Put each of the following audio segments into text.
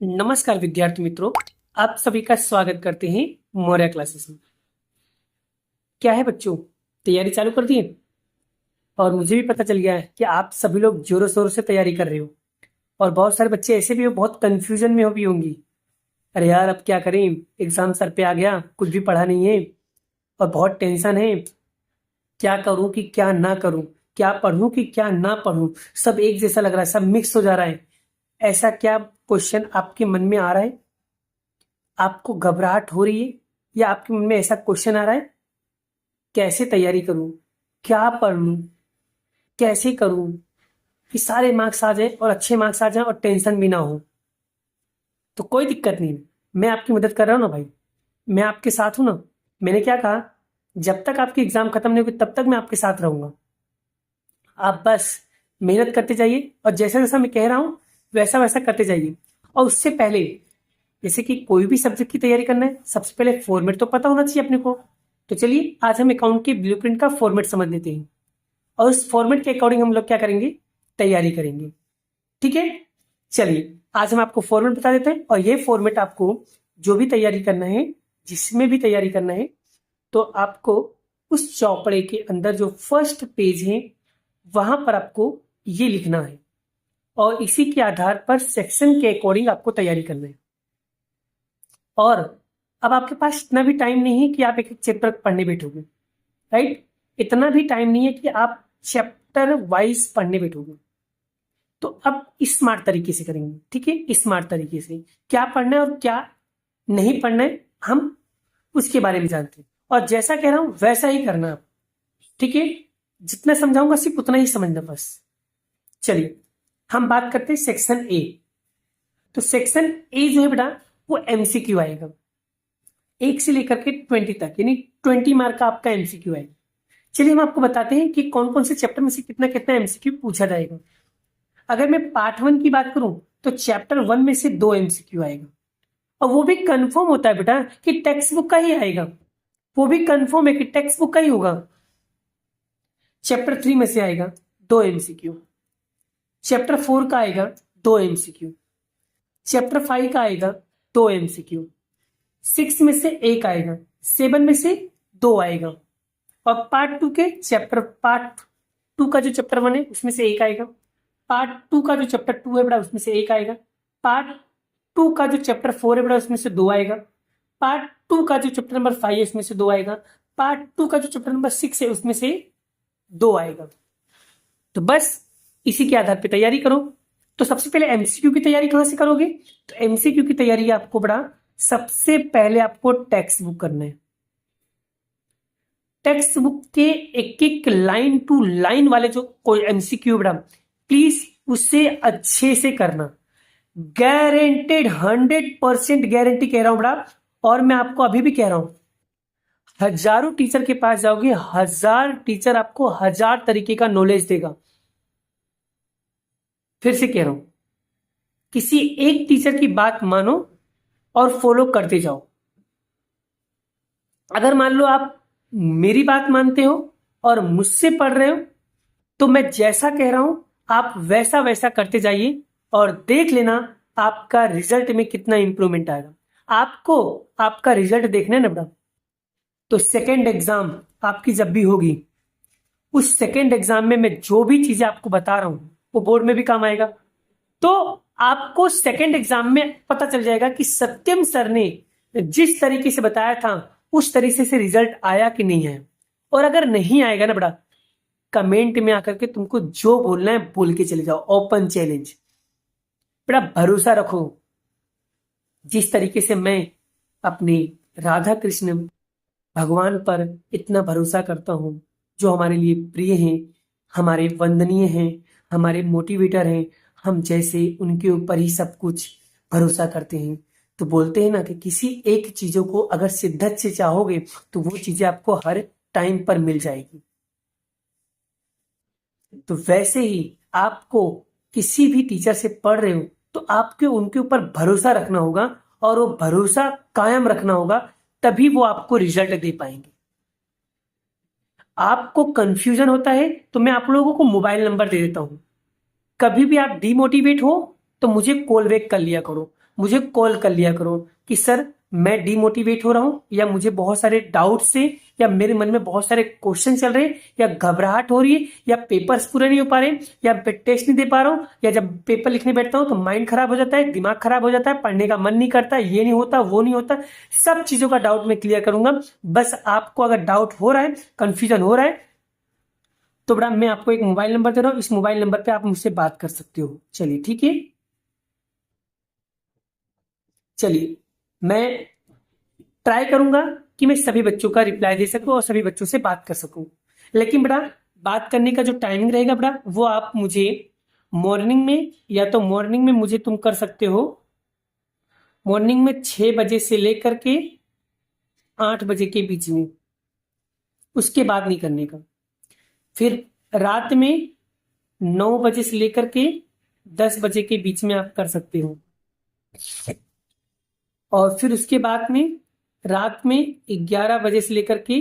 नमस्कार विद्यार्थी मित्रों, आप सभी का स्वागत करते हैं मौर्य क्लासेस में। क्या है बच्चों, तैयारी चालू कर दिए? और मुझे भी पता चल गया है कि आप सभी लोग जोरों शोरों से तैयारी कर रहे हो। और बहुत सारे बच्चे ऐसे भी हो, बहुत कंफ्यूजन में हो भी होंगी। अरे यार, अब क्या करें, एग्जाम सर पे आ गया, कुछ भी पढ़ा नहीं है और बहुत टेंशन है। क्या करूं कि क्या ना करूं, क्या पढ़ूं कि क्या ना पढ़ूं, सब एक जैसा लग रहा है, सब मिक्स हो जा रहा है। ऐसा क्या क्वेश्चन आपके मन में आ रहा है? आपको घबराहट हो रही है या आपके मन में ऐसा क्वेश्चन आ रहा है, कैसे तैयारी करूं, क्या पढ़ लूं, कैसे करूं कि सारे मार्क्स आ जाए और अच्छे मार्क्स आ जाए और टेंशन भी ना हो? तो कोई दिक्कत नहीं, मैं आपकी मदद कर रहा हूं ना भाई, मैं आपके साथ हूं ना। मैंने क्या कहा, जब तक आपकी एग्जाम खत्म नहीं होगी तब तक मैं आपके साथ रहूंगा। आप बस मेहनत करते जाइए और जैसा जैसा मैं कह रहा हूं वैसा वैसा करते जाइए। और उससे पहले, जैसे कि कोई भी सब्जेक्ट की तैयारी करना है, सबसे पहले फॉर्मेट तो पता होना चाहिए अपने को। तो चलिए आज हम अकाउंट के ब्लूप्रिंट का फॉर्मेट समझ लेते हैं और उस फॉर्मेट के अकॉर्डिंग हम लोग क्या करेंगे, तैयारी करेंगे। ठीक है, चलिए आज हम आपको फॉर्मेट बता देते हैं। और ये फॉर्मेट आपको जो भी तैयारी करना है, जिसमें भी तैयारी करना है, तो आपको उस चौपड़े के अंदर जो फर्स्ट पेज है वहां पर आपको ये लिखना है और इसी के आधार पर सेक्शन के अकॉर्डिंग आपको तैयारी करना है। और अब आपके पास इतना भी टाइम नहीं है कि आप एक एक चैप्टर पढ़ने बैठोगे, राइट? इतना भी टाइम नहीं है कि आप चैप्टर वाइज पढ़ने बैठोगे। तो अब स्मार्ट तरीके से करेंगे, ठीक है? स्मार्ट तरीके से क्या पढ़ना है और क्या नहीं पढ़ना है, हम उसके बारे में जानते हैं। और जैसा कह रहा हूं वैसा ही करना है आप, ठीक है? जितना समझाऊंगा सिर्फ उतना ही समझना बस। चलिए हम बात करते हैं सेक्शन ए। तो सेक्शन ए जो है बेटा, वो एमसीक्यू आएगा, 1 से लेकर के 20 तक, यानी 20 मार्क का आपका एमसीक्यू आएगा। चलिए हम आपको बताते हैं कि कौन कौन से चैप्टर में से कितना कितना एमसीक्यू पूछा जाएगा। अगर मैं पार्ट 1 की बात करूं तो चैप्टर 1 में से 2 एमसीक्यू आएगा। और वो भी कंफर्म होता है बेटा कि टेक्स्ट बुक का ही आएगा, वो भी कंफर्म है कि टेक्स्ट बुक का ही होगा। चैप्टर 3 में से आएगा 2 एमसीक्यू, चैप्टर 4 का आएगा 2 एमसीक्यू, चैप्टर 5 का आएगा 2 एमसीक्यू, 6 में से 1 आएगा, 7 में से 2 आएगा। और पार्ट टू का जो चैप्टर 1 है उसमें से 1 आएगा। पार्ट 2 का जो चैप्टर 2 है बड़ा उसमें से 1 आएगा। पार्ट 2 का जो चैप्टर 4 है बड़ा उसमें से 2 आएगा। पार्ट 2 का जो चैप्टर नंबर 5 है उसमें से 2 आएगा। पार्ट 2 का जो चैप्टर नंबर 6 है उसमें से 2 आएगा। तो बस इसी के आधार पर तैयारी करो। तो सबसे पहले एमसीक्यू की तैयारी कहां से करोगे? तो एमसीक्यू की तैयारी आपको बड़ा, सबसे पहले आपको टेक्स्ट बुक करना है। टेक्स्ट बुक के एक एक लाइन टू लाइन वाले जो कोई एमसीक्यू बड़ा, प्लीज उससे अच्छे से करना। गारंटेड, 100% गारंटी कह रहा हूं बड़ा। और मैं आपको अभी भी कह रहा हूं, हजारों टीचर के पास जाओगे, 1000 टीचर आपको 1000 तरीके का नॉलेज देगा। फिर से कह रहा हूं, किसी एक टीचर की बात मानो और फॉलो करते जाओ। अगर मान लो आप मेरी बात मानते हो और मुझसे पढ़ रहे हो, तो मैं जैसा कह रहा हूं आप वैसा वैसा करते जाइए और देख लेना आपका रिजल्ट में कितना इंप्रूवमेंट आएगा। आपको आपका रिजल्ट देखना है ना बेटा, तो सेकेंड एग्जाम आपकी जब भी होगी, उस सेकेंड एग्जाम में मैं जो भी चीजें आपको बता रहा हूं वो बोर्ड में भी काम आएगा। तो आपको सेकेंड एग्जाम में पता चल जाएगा कि सत्यम सर ने जिस तरीके से बताया था उस तरीके से रिजल्ट आया कि नहीं आया। और अगर नहीं आएगा ना बेटा, कमेंट में आकर के तुमको जो बोलना है बोल के चले जाओ, ओपन चैलेंज। बेटा भरोसा रखो, जिस तरीके से मैं अपने राधा कृष्ण भगवान पर इतना भरोसा करता हूं, जो हमारे लिए प्रिय हैं, हमारे वंदनीय हैं, हमारे मोटिवेटर हैं, हम जैसे उनके ऊपर ही सब कुछ भरोसा करते हैं। तो बोलते हैं ना कि किसी एक चीजों को अगर शिद्दत से चाहोगे तो वो चीजें आपको हर टाइम पर मिल जाएगी। तो वैसे ही आपको किसी भी टीचर से पढ़ रहे हो तो आपके उनके ऊपर भरोसा रखना होगा और वो भरोसा कायम रखना होगा, तभी वो आपको रिजल्ट दे पाएंगे। आपको कंफ्यूजन होता है तो मैं आप लोगों को मोबाइल नंबर दे देता हूं, कभी भी आप डिमोटिवेट हो तो मुझे कॉल बैक कर लिया करो। मुझे कॉल कर लिया करो कि सर मैं डिमोटिवेट हो रहा हूँ, या मुझे बहुत सारे डाउट से, या मेरे मन में बहुत सारे क्वेश्चन चल रहे हैं, या घबराहट हो रही है, या पेपर्स पूरे नहीं हो पा रहे, या टेस्ट नहीं दे पा रहा हूँ, या जब पेपर लिखने बैठता हूँ तो माइंड खराब हो जाता है, दिमाग खराब हो जाता है, पढ़ने का मन नहीं करता, ये नहीं होता, वो नहीं होता। सब चीजों का डाउट मैं क्लियर करूंगा। बस आपको अगर डाउट हो रहा है, कंफ्यूजन हो रहा है, तो बड़ा मैं आपको एक मोबाइल नंबर दे रहा हूँ, इस मोबाइल नंबर पे आप मुझसे बात कर सकते हो। चलिए ठीक है, चलिए मैं ट्राई करूंगा कि मैं सभी बच्चों का रिप्लाई दे सकूं और सभी बच्चों से बात कर सकूं। लेकिन बेटा बात करने का जो टाइमिंग रहेगा बेटा, वो आप मुझे मॉर्निंग में, या तो मॉर्निंग में मुझे तुम कर सकते हो मॉर्निंग में 6 बजे से लेकर के 8 बजे के बीच में, उसके बाद नहीं करने का। फिर रात में 9 बजे से लेकर के 10 बजे के बीच में आप कर सकते हो। और फिर उसके बाद में रात में 11 बजे से लेकर के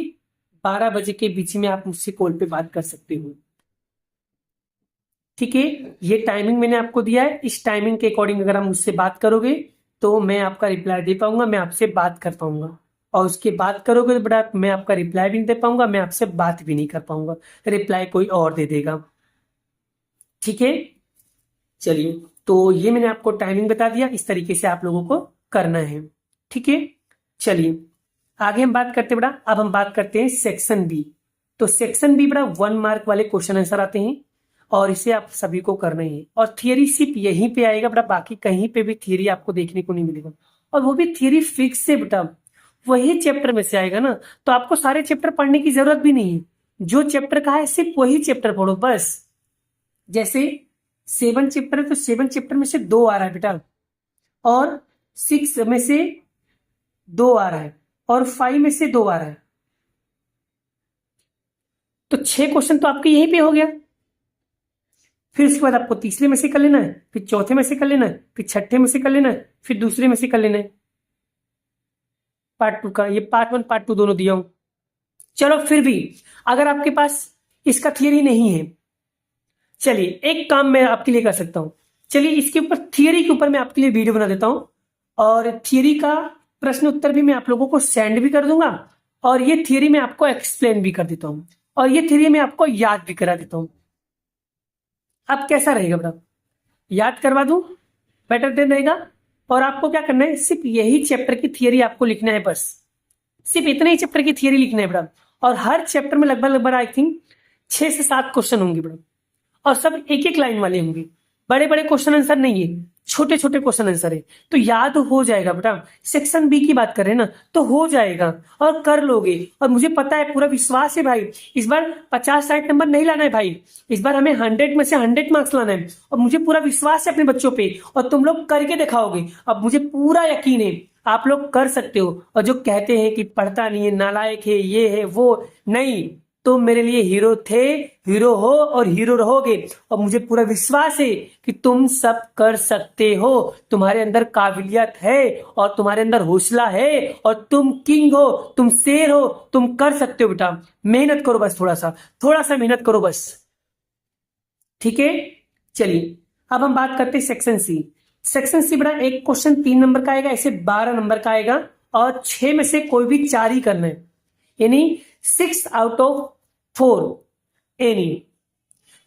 12 बजे के बीच में आप मुझसे कॉल पे बात कर सकते हो। ठीक है, ये टाइमिंग मैंने आपको दिया है। इस टाइमिंग के अकॉर्डिंग अगर आप मुझसे बात करोगे तो मैं आपका रिप्लाई दे पाऊंगा, मैं आपसे बात कर पाऊंगा। और उसके बाद करोगे तो बेटा मैं आपका रिप्लाई भी नहीं दे पाऊंगा, मैं आपसे बात भी नहीं कर पाऊंगा, रिप्लाई कोई और दे देगा। ठीक है, चलिए तो ये मैंने आपको टाइमिंग बता दिया, इस तरीके से आप लोगों को करना है। ठीक है, चलिए आगे हम बात करते हैं बेटा। अब हम बात करते हैं सेक्शन बी। तो सेक्शन बी बेटा 1 मार्क वाले क्वेश्चन आंसर आते हैं, और इसे आप सभी को करना ही है। और थियरी सिर्फ यहीं पे आएगा बेटा, बाकी कहीं पे भी थियरी आपको देखने को नहीं मिलेगा। और वो भी थियरी फिक्स से बेटा वही चैप्टर में से आएगा ना, तो आपको सारे चैप्टर पढ़ने की जरूरत भी नहीं है। जो चैप्टर कहा है सिर्फ वही चैप्टर पढ़ो बस। जैसे 7 चैप्टर है तो 7 चैप्टर में से 2 आ रहा है बेटा, और 6 में से 2 आ रहा है, और 5 में से 2 आ रहा है। तो 6 क्वेश्चन तो आपके यहीं पे हो गया। फिर उसके बाद आपको तीसरे में से कर लेना है, फिर चौथे में से कर लेना है, फिर छठे में से कर लेना है, फिर दूसरे में से कर लेना है। पार्ट 2 का ये पार्ट 1 पार्ट 2 दोनों दिया हूं। चलो फिर भी अगर आपके पास इसका थियरी नहीं है, चलिए एक काम मैं आपके लिए कर सकता हूं। चलिए इसके ऊपर थियरी के ऊपर मैं आपके लिए वीडियो बना देता हूं, और थियरी का प्रश्न उत्तर भी मैं आप लोगों को सेंड भी कर दूंगा, और ये थियरी मैं आपको एक्सप्लेन भी कर देता हूं, और ये थियरी मैं आपको याद भी करा देता हूं। अब कैसा रहेगा बेटा, याद करवा दूं, बेटर देन रहेगा। और आपको क्या करना है, सिर्फ यही चैप्टर की थियरी आपको लिखना है बस, सिर्फ इतने ही चैप्टर की थियरी लिखना है बेटा। और हर चैप्टर में लगभग लगभग आई थिंक 6 से 7 क्वेश्चन होंगे बेटा, और सब एक एक लाइन वाले होंगे। बड़े बड़े क्वेश्चन आंसर नहीं है, छोटे छोटे क्वेश्चन आंसर है, तो याद हो जाएगा बेटा। सेक्शन बी की बात करें ना तो हो जाएगा और कर लोगे। और मुझे पता है, पूरा विश्वास है भाई, इस बार 50-60 नंबर नहीं लाना है भाई, इस बार हमें 100 में से 100 मार्क्स लाना है। और मुझे पूरा विश्वास है अपने बच्चों पे, और तुम लोग करके दिखाओगे। अब मुझे पूरा यकीन है आप लोग कर सकते हो। और जो कहते हैं कि पढ़ता नहीं है, नालायक है, ये है वो, नहीं, तुम मेरे लिए हीरो थे, हीरो हो और हीरो रहोगे। और मुझे पूरा विश्वास है कि तुम सब कर सकते हो, तुम्हारे अंदर काबिलियत है और तुम्हारे अंदर हौसला है, और तुम किंग हो, तुम शेर हो, तुम कर सकते हो बेटा। मेहनत करो बस, थोड़ा सा मेहनत करो बस। ठीक है, चलिए अब हम बात करते हैं सेक्शन सी। सेक्शन सी बड़ा एक क्वेश्चन 3 नंबर का आएगा, ऐसे 12 नंबर का आएगा, और 6 में से कोई भी 4 ही करना है, यानी 6 आउट ऑफ 4 एनी।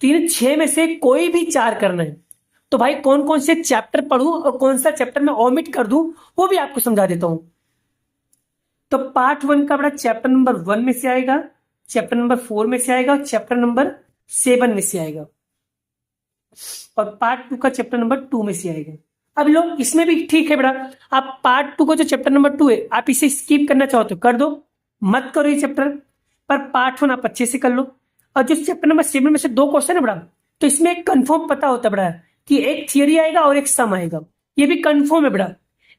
तो इन 6 में से कोई भी 4 करना है। तो भाई कौन कौन से चैप्टर पढ़ूं और कौन सा चैप्टर में ओमिट कर दूं, वो भी आपको समझा देता हूं। तो पार्ट 1 का बड़ा चैप्टर नंबर 1 में से आएगा, चैप्टर नंबर 4 में से आएगा, और चैप्टर नंबर 7 में से आएगा, और पार्ट 2 का चैप्टर नंबर 2 में से आएगा। अब लोग इसमें भी ठीक है बेटा, आप पार्ट 2 को जो चैप्टर नंबर 2 है आप इसे स्किप करना चाहो तो कर दो, मत करो ये चैप्टर, पर पार्ट 1 आप अच्छे से कर लो। और जो चैप्टर नंबर 7 में से 2 क्वेश्चन है बड़ा, तो इसमें एक कंफर्म पता होता है बड़ा कि एक थियरी आएगा और एक सम आएगा, ये भी कंफर्म है बड़ा।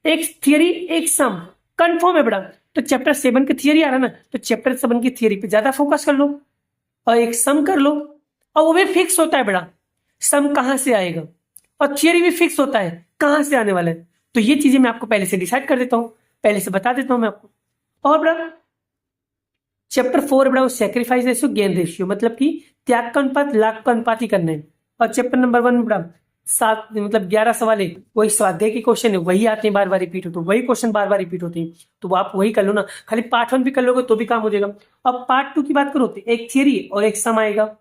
एक थियरी एक सम कंफर्म है बड़ा। तो चैप्टर 7 की थियरी आ रहा है ना, तो चैप्टर 7 की थियरी पे ज्यादा फोकस कर लो, और एक सम कर लो, और वो भी फिक्स होता है बड़ा, सम कहां से आएगा, और थियरी भी फिक्स होता है कहां से आने वाला है। तो ये चीजें मैं आपको पहले से डिसाइड कर देता हूं, पहले से बता देता हूं मैं आपको। और बड़ा चैप्टर 4 बड़ा सैक्रिफाइस रेशियो गेन रेशियो, मतलब कि त्याग का अनुपात लाभ का अनुपात ही करना है। और चैप्टर नंबर 1 बड़ा 7 मतलब 11 सवाल है, वही स्वाध्याय के क्वेश्चन है, वही आते हैं बार बार रिपीट होते हैं, वही क्वेश्चन बार बार रिपीट होते हैं, तो वो आप वही कर लो ना। खाली पार्ट 1 भी कर लोगे तो भी काम हो जाएगा। अब पार्ट 2 की बात करो तो एक थियरी और एक सम आएगा।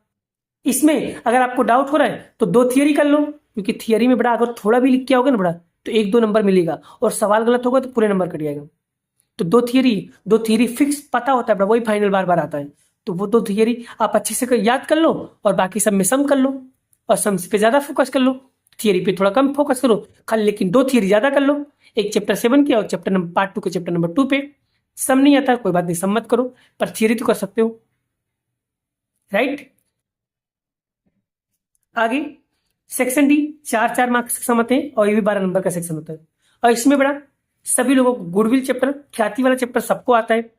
इसमें अगर आपको डाउट हो रहा है तो 2 थियरी कर लो, क्योंकि थियरी में बड़ा अगर थोड़ा भी लिख के आओगे ना बड़ा तो 1-2 नंबर मिलेगा, और सवाल गलत होगा तो पूरे नंबर कट जाएगा। तो 2 थियरी फिक्स पता होता है बड़ा, वही फाइनल बार बार आता है। तो वो 2 थियरी आप अच्छे से याद कर लो, और बाकी सब में सम कर लो, और सम पे ज्यादा फोकस कर लो, थियरी पे थोड़ा कम फोकस करो खाली, लेकिन 2 थियरी ज्यादा कर लो। एक चैप्टर 7 किया और चैप्टर नंबर पार्ट 2 के चैप्टर नंबर 2 पे। सम नहीं आता कोई बात नहीं, सम मत करो, पर थियरी तो कर सकते हो, राइट। आगे सेक्शन डी, 4-4 मार्क्स के सम आते हैं, और ये भी 12 नंबर का सेक्शन होता है। और इसमें बड़ा सभी लोगों को गुडविल चैप्टर, ख्याति वाला चैप्टर सबको आता है,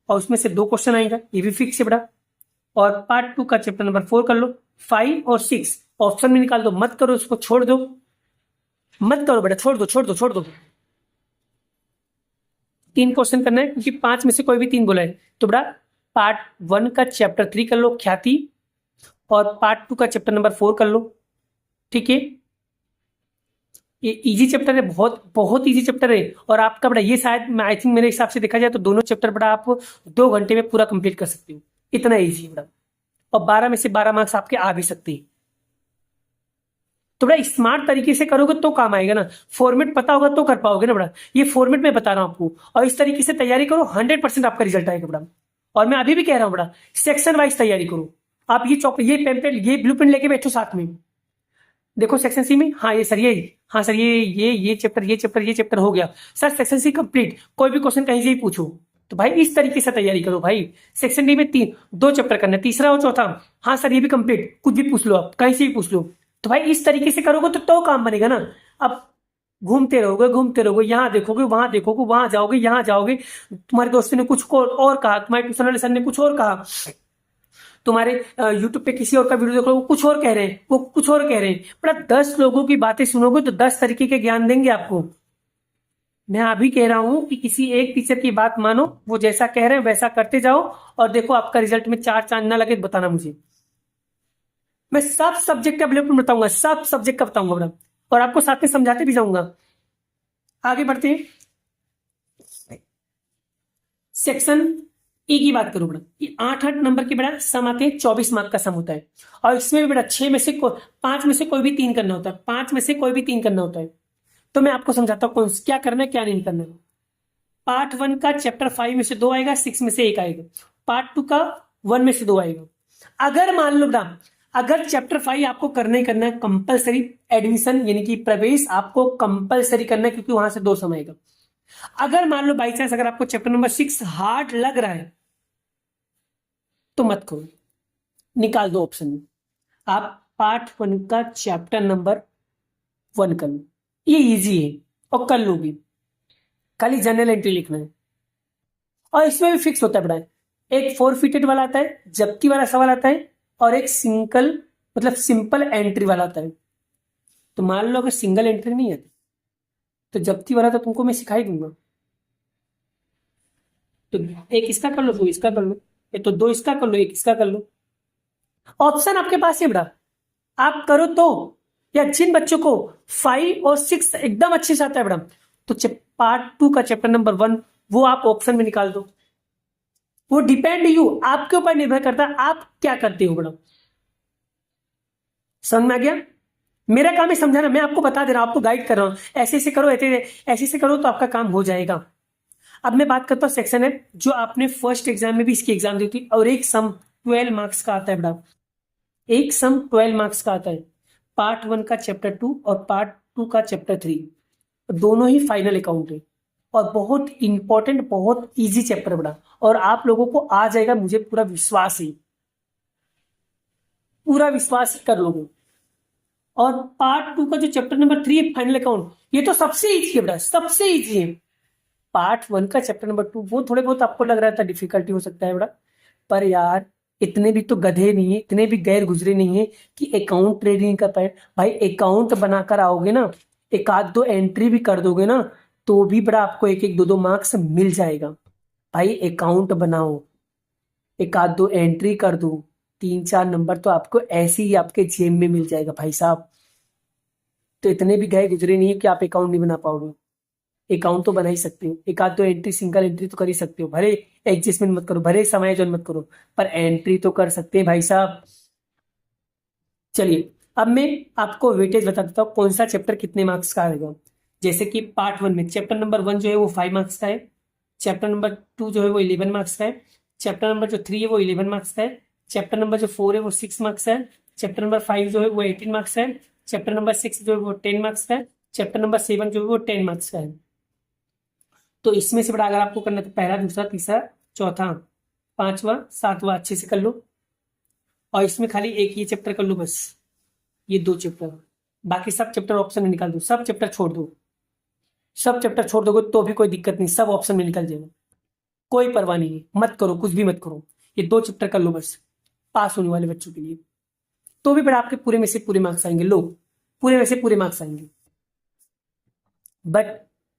और उसमें से 2 क्वेश्चन आएगा, ये भी फिक्स है बड़ा। और पार्ट 2 का चैप्टर नंबर 4 कर लो, 5 और 6 ऑप्शन में निकाल दो, मत करो उसको, छोड़ दो, मत करो बेटा, छोड़ दो छोड़ दो छोड़ दो। 3 क्वेश्चन करना है, क्योंकि 5 में से कोई भी 3 बोला है। तो बेटा पार्ट 1 का चैप्टर 3 कर लो ख्याति, और पार्ट 2 का चैप्टर नंबर 4 कर लो, ठीक है। ये इजी चैप्टर है, बहुत बहुत इजी चैप्टर है, और आपका बड़ा ये शायद आई थिंक मेरे हिसाब से देखा जाए तो दोनों चैप्टर बड़ा आप 2 घंटे में पूरा कंप्लीट कर सकते हो, इतना इजी है बड़ा। और 12 में से 12 मार्क्स आपके आ भी सकते हैं। तो बड़ा स्मार्ट तरीके से करोगे तो काम आएगा ना, फॉर्मेट पता होगा तो कर पाओगे ना बड़ा। ये फॉर्मेट में बता रहा हूं आपको, और इस तरीके से तैयारी करो, 100% आपका रिजल्ट आएगा बड़ा। और मैं अभी भी कह रहा हूं बड़ा, सेक्शन वाइज तैयारी करो। आप ये पेम्पलेट, ये ब्लूप्रिंट लेके बैठो साथ में, देखो सेक्शन सी में, हाँ ये सर, ये हाँ सर, ये चैप्टर हो गया सर, सेक्शन सी कंप्लीट, कोई भी क्वेश्चन कहीं से ही पूछो। तो भाई इस तरीके से तैयारी करो भाई। सेक्शन डी में 2 चैप्टर करना है, तीसरा और चौथा, हाँ सर ये भी कंप्लीट, कुछ भी पूछ लो आप, कहीं से भी पूछ लो। तो भाई इस तरीके से करोगे तो काम बनेगा ना। अब घूमते रहोगे, यहाँ देखोगे वहां देखोगे, वहां जाओगे यहाँ जाओगे, तुम्हारे दोस्तों ने कुछ और कहा, तुम्हारे ट्यूशन वाले सर ने कुछ और कहा, तुम्हारे यूट्यूब पे किसी और का वीडियो देख लो, वो कुछ और कह रहे हैं, वो कुछ और कह रहे हैं, बड़ा 10 लोगों की बातें सुनोगे तो 10 तरीके के ज्ञान देंगे आपको। मैं अभी कह रहा हूं कि किसी एक टीचर की बात मानो, वो जैसा कह रहे हैं वैसा करते जाओ, और देखो आपका रिजल्ट में 4 चांद ना लगे, बताना मुझे। मैं सब सब्जेक्ट का ब्लूप्रिंट बताऊंगा, सब सब्जेक्ट का बताऊंगा बड़ा, और आपको साथ में समझाते भी जाऊंगा। आगे बढ़ते हैं, सेक्शन ए की बात करूं बड़ा, ये 8-8 नंबर के बड़ा सम आते हैं, 24 मार्क का सम होता है। और इसमें भी बड़ा 5 में से कोई भी 3 करना होता है, 5 में से कोई भी 3 करना होता है। तो मैं आपको समझाता हूँ क्या करना है क्या नहीं करना है। पार्ट 1 का चैप्टर 5 में से 2 आएगा, 6 में से 1 आएगा। पार्ट 2 का 1 में से 2 आएगा। अगर मान लो बड़ा, अगर चैप्टर 5 आपको करना ही करना है कंपलसरी, एडमिशन यानी कि प्रवेश आपको कंपलसरी करना है, क्योंकि वहां से 2 सम आएगा। अगर मान लो बाई चांस अगर आपको चैप्टर नंबर 6 हार्ड लग रहा है तो मत करो, निकाल दो ऑप्शन में। आप पार्ट 1 का चैप्टर नंबर 1 कर लो, ये इजी है और कर लो भी, खाली जनरल एंट्री लिखना है। और इसमें भी फिक्स होता है बड़ा, एक फोरफिटेड वाला आता है, जब्ती वाला सवाल आता है, और एक सिंगल मतलब सिंपल एंट्री वाला आता है। तो मान लो अगर सिंगल एंट्री नहीं आती तो जब्ती वाला तो तुमको मैं सिखा ही दूंगा। तो एक इसका कर लो, 2 इसका कर लो, ये तो 2 इसका कर लो, 1 इसका कर लो। ऑप्शन आपके पास है बड़ा, आप करो तो। या जिन बच्चों को 5 और 6 एकदम अच्छे से आता है बड़ा, तो पार्ट 2 का चैप्टर नंबर 1 वो आप ऑप्शन में निकाल दो। वो डिपेंड यू, आपके ऊपर निर्भर करता है आप क्या करते हो बड़ा। समझ में आ गया? मेरा काम है समझाना, मैं आपको बता दे रहा हूं, आपको गाइड कर रहा हूं, ऐसे ऐसे करो, ऐसे ऐसे करो तो आपका काम हो जाएगा। अब मैं बात करता हूं सेक्शन है, जो आपने फर्स्ट एग्जाम में भी इसकी एग्जाम दी थी, और एक सम 12 मार्क्स का आता है बड़ा, एक सम 12 मार्क्स का आता है। पार्ट 1 का चैप्टर 2 और पार्ट 2 का चैप्टर 3 दोनों ही फाइनल अकाउंट है, और बहुत इंपॉर्टेंट, बहुत इजी चैप्टर बड़ा, और आप लोगों को आ जाएगा, मुझे पूरा विश्वास है, पूरा विश्वास कर लोगे। और पार्ट 2 का जो चैप्टर नंबर 3 है फाइनल अकाउंट, ये तो सबसे इजी है बड़ा, सबसे इजी है। पार्ट 1 का चैप्टर नंबर 2 वो थोड़े बहुत आपको लग रहा था डिफिकल्टी हो सकता है बड़ा, पर यार इतने भी तो गधे नहीं है, इतने भी गैर गुजरे नहीं है कि अकाउंट ट्रेडिंग कर पाए। भाई अकाउंट बनाकर आओगे ना, एक आध 2 एंट्री भी कर दोगे ना, तो भी बड़ा आपको 1-1 2-2 मार्क्स मिल जाएगा। भाई अकाउंट बनाओ, एक आध 2 एंट्री कर दो, 3-4 नंबर तो आपको ऐसे ही आपके जेब में मिल जाएगा भाई साहब। तो इतने भी गए गुजरे नहीं है कि आप अकाउंट नहीं बना पाओगे। अकाउंट तो बना ही सकते हो, एक आध तो एंट्री, सिंगल एंट्री तो कर ही सकते हो, भले एडजस्टमेंट मत करो, भले समायोजन मत करो, पर एंट्री तो कर सकते हैं भाई साहब। चलिए अब मैं आपको वेटेज बता देता हूँ कौन सा चैप्टर कितने मार्क्स का आएगा। जैसे कि पार्ट 1 में चैप्टर नंबर 1 जो है वो 5 मार्क्स का है, चैप्टर नंबर 2 जो है वो 11 मार्क्स का है, चैप्टर नंबर जो 3 है वो 11 मार्क्स का है, चैप्टर नंबर जो 4 है वो 6 मार्क्स का है, चैप्टर नंबर 5 जो है वो 18 मार्क्स का है, चैप्टर नंबर 6 जो है वो 10 मार्क्स का है, चैप्टर नंबर 7 जो है वो 10 मार्क्स का है। तो इसमें से बड़ा अगर आपको करना है तो पहला, दूसरा, तीसरा, चौथा, पांचवा, सातवां अच्छे से कर लो, और इसमें खाली एक ही चैप्टर कर लो बस, ये 2 चैप्टर, बाकी सब चैप्टर ऑप्शन में निकाल दो, सब चैप्टर छोड़ दो। सब चैप्टर छोड़ दोगे तो भी कोई दिक्कत नहीं, सब ऑप्शन में निकल जाएगा, कोई परवाह नहीं है, मत करो, कुछ भी मत करो, ये 2 चैप्टर कर लो बस, पास होने वाले बच्चों के लिए। तो भी बड़ा आपके पूरे में से पूरे मार्क्स आएंगे, लो पूरे में से पूरे मार्क्स आएंगे। बट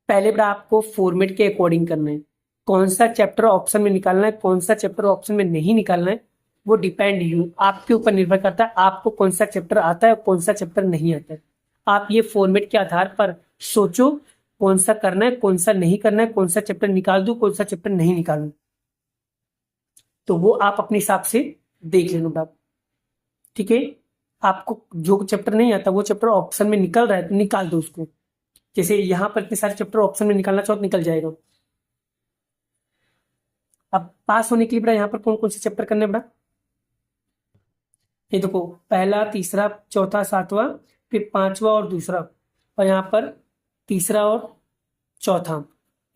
पहले बड़ा आपको फॉर्मेट के अकॉर्डिंग करना है, कौन सा चैप्टर ऑप्शन में निकालना है, कौन सा चैप्टर ऑप्शन में नहीं निकालना है, वो डिपेंड यू आपके ऊपर निर्भर करता है, आपको कौन सा चैप्टर आता है और कौन सा चैप्टर नहीं आता है। आप ये फॉर्मेट के आधार पर सोचो कौन सा करना है, कौन सा नहीं करना है, कौन सा चैप्टर निकाल दूं, कौन सा चैप्टर नहीं निकालूं, तो वो आप अपने हिसाब से देख लेना बात, ठीक है। आपको जो चैप्टर नहीं आता वो चैप्टर ऑप्शन में निकल रहा है तो निकाल दो उसको, जैसे यहाँ पर इतने सारे चैप्टर ऑप्शन में निकालना चाहो तो निकल जाएगा। अब पास होने के लिए बेटा यहाँ पर कौन कौन से चैप्टर करने बेटा, ये देखो पहला, तीसरा, चौथा, सातवां, फिर पांचवा और दूसरा, और यहाँ पर तीसरा और चौथा,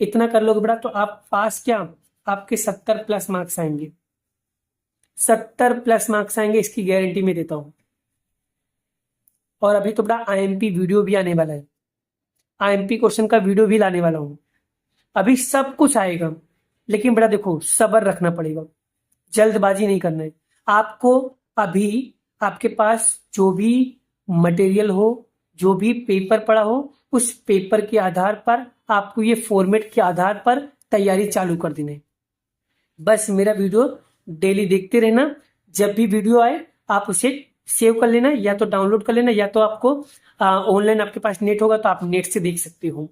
इतना कर लोगे बेटा तो आप पास क्या, आपके 70 प्लस मार्क्स आएंगे, 70 प्लस मार्क्स आएंगे, इसकी गारंटी मैं देता हूँ। और अभी तो बेटा आईएमपी वीडियो भी आने वाला है, आईएमपी क्वेश्चन का वीडियो भी लाने वाला हूँ, अभी सब कुछ आएगा, लेकिन बेटा देखो सब्र रखना पड़ेगा, जल्दबाजी नहीं करना है आपको। अभी आपके पास जो भी मटेरियल हो, जो भी पेपर पड़ा हो, उस पेपर के आधार पर आपको ये फॉर्मेट के आधार पर तैयारी चालू कर देना है। बस मेरा वीडियो डेली देखते रहना, जब भी वीडियो आए आप उसे सेव कर लेना, या तो डाउनलोड कर लेना, या तो आपको ऑनलाइन आपके पास नेट होगा तो आप नेट से देख सकते हो,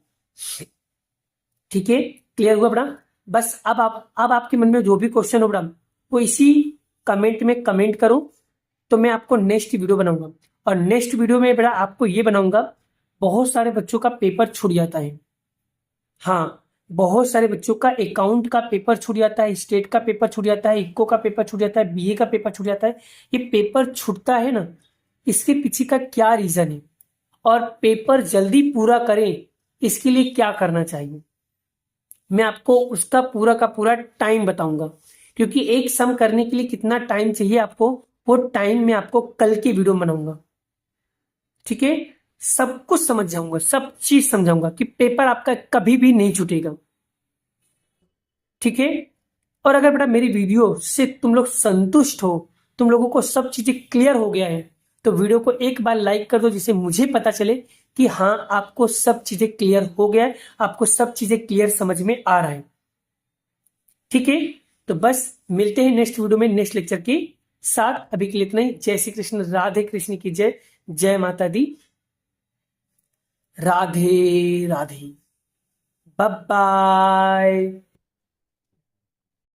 ठीक है। क्लियर हुआ बेटा। बस अब आपके मन में जो भी क्वेश्चन हो बेटा वो इसी कमेंट में कमेंट करो, तो मैं आपको नेक्स्ट वीडियो बनाऊंगा, और नेक्स्ट वीडियो में बेटा आपको ये बनाऊंगा, बहुत सारे बच्चों का पेपर छूट जाता है, हाँ बहुत सारे बच्चों का अकाउंट का पेपर छूट जाता है, स्टेट का पेपर छूट जाता है, इको का पेपर छूट जाता है, बीए का पेपर छूट जाता है। ये पेपर छूटता है ना, इसके पीछे का क्या रीजन है, और पेपर जल्दी पूरा करें इसके लिए क्या करना चाहिए, मैं आपको उसका पूरा का पूरा टाइम बताऊंगा, क्योंकि एक सम करने के लिए कितना टाइम चाहिए आपको, वो टाइम मैं आपको कल की वीडियो में बनाऊंगा, ठीक है। सब कुछ समझ जाऊंगा, सब चीज समझाऊंगा कि पेपर आपका कभी भी नहीं छूटेगा, ठीक है। और अगर बेटा मेरी वीडियो से तुम लोग संतुष्ट हो, तुम लोगों को सब चीजें क्लियर हो गया है, तो वीडियो को एक बार लाइक कर दो, जिससे मुझे पता चले कि हाँ आपको सब चीजें क्लियर हो गया है, आपको सब चीजें क्लियर समझ में आ रहा है, ठीक है। तो बस मिलते हैं नेक्स्ट वीडियो में नेक्स्ट लेक्चर के साथ, अभी के लिए इतना ही। जय श्री कृष्ण, राधे कृष्ण की जय, जय माता दी, राधे राधे, बाय बाय।